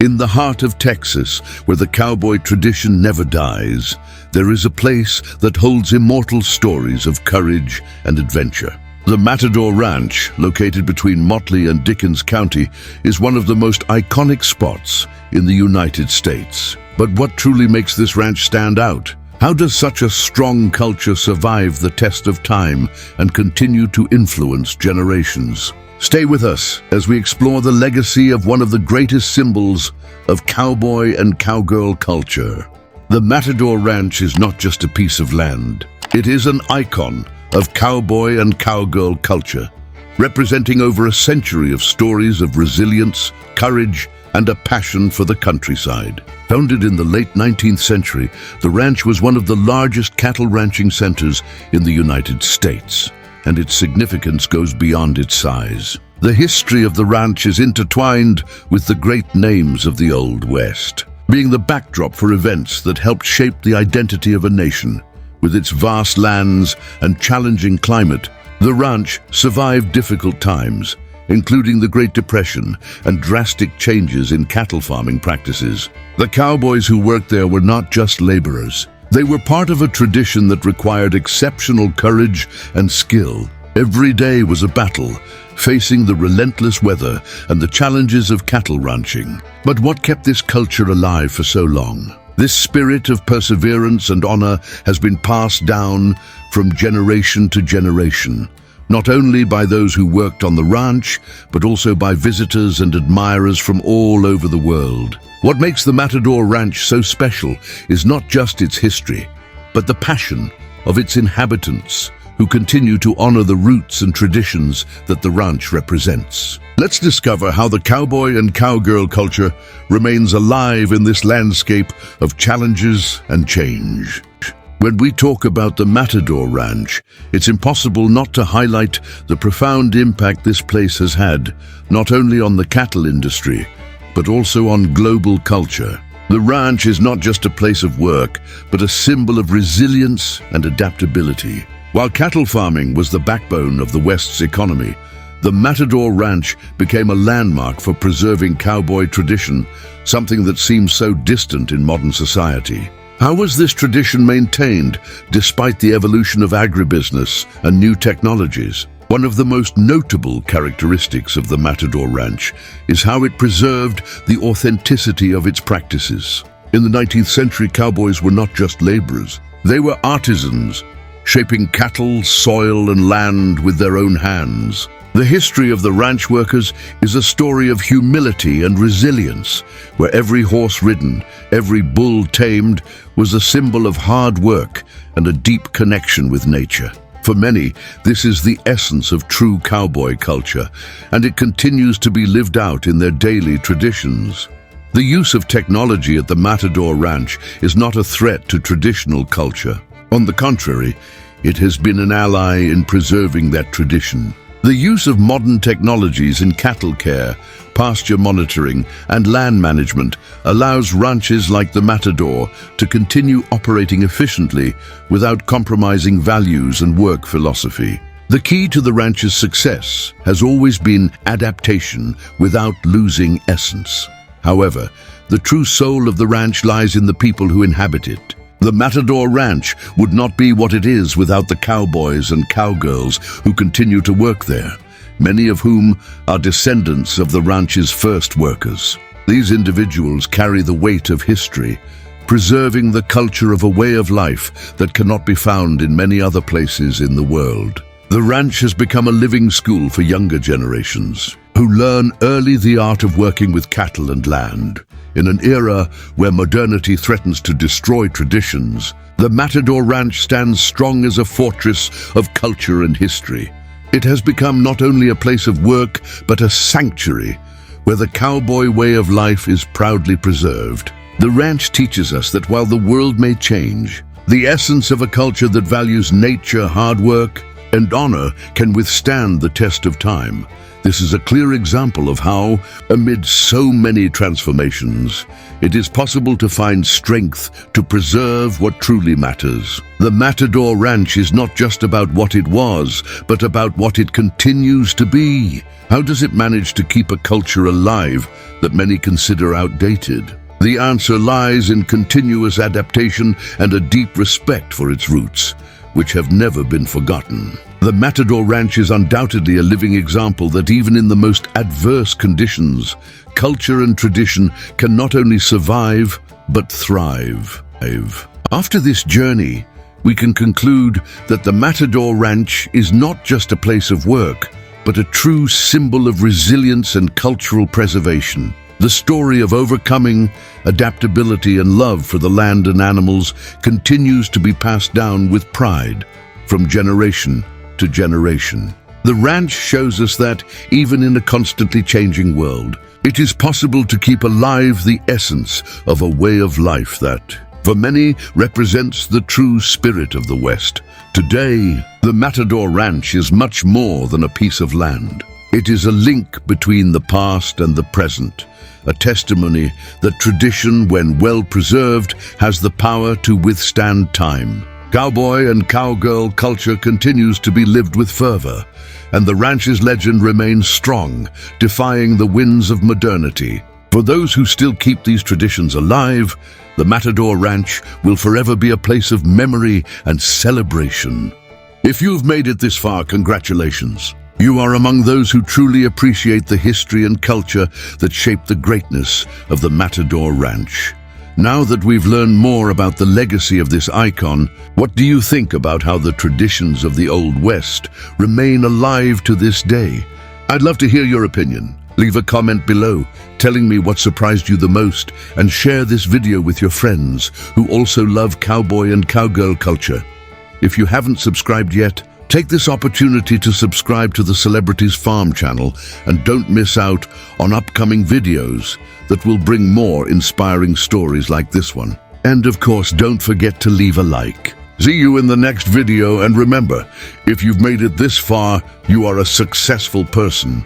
In the heart of Texas, where the cowboy tradition never dies, there is a place that holds immortal stories of courage and adventure. The Matador Ranch, located between Motley and Dickens County, is one of the most iconic spots in the United States. But what truly makes this ranch stand out? How does such a strong culture survive the test of time and continue to influence generations? Stay with us as we explore the legacy of one of the greatest symbols of cowboy and cowgirl culture. The Matador Ranch is not just a piece of land. It is an icon of cowboy and cowgirl culture, representing over a century of stories of resilience, courage, and a passion for the countryside. Founded in the late 19th century, the ranch was one of the largest cattle ranching centers in the United States, and its significance goes beyond its size. The history of the ranch is intertwined with the great names of the Old West, being the backdrop for events that helped shape the identity of a nation. With its vast lands and challenging climate, the ranch survived difficult times, including the Great Depression and drastic changes in cattle farming practices. The cowboys who worked there were not just laborers. They were part of a tradition that required exceptional courage and skill. Every day was a battle, facing the relentless weather and the challenges of cattle ranching. But what kept this culture alive for so long? This spirit of perseverance and honor has been passed down from generation to generation, not only by those who worked on the ranch, but also by visitors and admirers from all over the world. What makes the Matador Ranch so special is not just its history, but the passion of its inhabitants, who continue to honor the roots and traditions that the ranch represents. Let's discover how the cowboy and cowgirl culture remains alive in this landscape of challenges and change. When we talk about the Matador Ranch, it's impossible not to highlight the profound impact this place has had, not only on the cattle industry, but also on global culture. The ranch is not just a place of work, but a symbol of resilience and adaptability. While cattle farming was the backbone of the West's economy, the Matador Ranch became a landmark for preserving cowboy tradition, something that seems so distant in modern society. How was this tradition maintained despite the evolution of agribusiness and new technologies? One of the most notable characteristics of the Matador Ranch is how it preserved the authenticity of its practices. In the 19th century, cowboys were not just laborers. They were artisans, shaping cattle, soil, and land with their own hands. The history of the ranch workers is a story of humility and resilience, where every horse ridden, every bull tamed was a symbol of hard work and a deep connection with nature. For many, this is the essence of true cowboy culture, and it continues to be lived out in their daily traditions. The use of technology at the Matador Ranch is not a threat to traditional culture. On the contrary, it has been an ally in preserving that tradition. The use of modern technologies in cattle care, pasture monitoring, and land management allows ranches like the Matador to continue operating efficiently without compromising values and work philosophy. The key to the ranch's success has always been adaptation without losing essence. However, the true soul of the ranch lies in the people who inhabit it. The Matador Ranch would not be what it is without the cowboys and cowgirls who continue to work there, many of whom are descendants of the ranch's first workers. These individuals carry the weight of history, preserving the culture of a way of life that cannot be found in many other places in the world. The ranch has become a living school for younger generations, who learn early the art of working with cattle and land. In an era where modernity threatens to destroy traditions, the Matador Ranch stands strong as a fortress of culture and history. It has become not only a place of work, but a sanctuary where the cowboy way of life is proudly preserved. The ranch teaches us that while the world may change, the essence of a culture that values nature, hard work, and honor can withstand the test of time. This is a clear example of how, amid so many transformations, it is possible to find strength to preserve what truly matters. The Matador Ranch is not just about what it was, but about what it continues to be. How does it manage to keep a culture alive that many consider outdated? The answer lies in continuous adaptation and a deep respect for its roots, which have never been forgotten. The Matador Ranch is undoubtedly a living example that even in the most adverse conditions, culture and tradition can not only survive, but thrive. After this journey, we can conclude that the Matador Ranch is not just a place of work, but a true symbol of resilience and cultural preservation. The story of overcoming, adaptability, and love for the land and animals continues to be passed down with pride from generation to generation. The ranch shows us that, even in a constantly changing world, it is possible to keep alive the essence of a way of life that, for many, represents the true spirit of the West. Today, the Matador Ranch is much more than a piece of land. It is a link between the past and the present, a testimony that tradition, when well preserved, has the power to withstand time. Cowboy and cowgirl culture continues to be lived with fervor, and the ranch's legend remains strong, defying the winds of modernity. For those who still keep these traditions alive, the Matador Ranch will forever be a place of memory and celebration. If you've made it this far, congratulations. You are among those who truly appreciate the history and culture that shaped the greatness of the Matador Ranch. Now that we've learned more about the legacy of this icon, what do you think about how the traditions of the Old West remain alive to this day? I'd love to hear your opinion. Leave a comment below, telling me what surprised you the most, and share this video with your friends who also love cowboy and cowgirl culture. If you haven't subscribed yet, take this opportunity to subscribe to the Celebrities Farm channel and don't miss out on upcoming videos that will bring more inspiring stories like this one. And of course, don't forget to leave a like. See you in the next video, and remember, if you've made it this far, you are a successful person.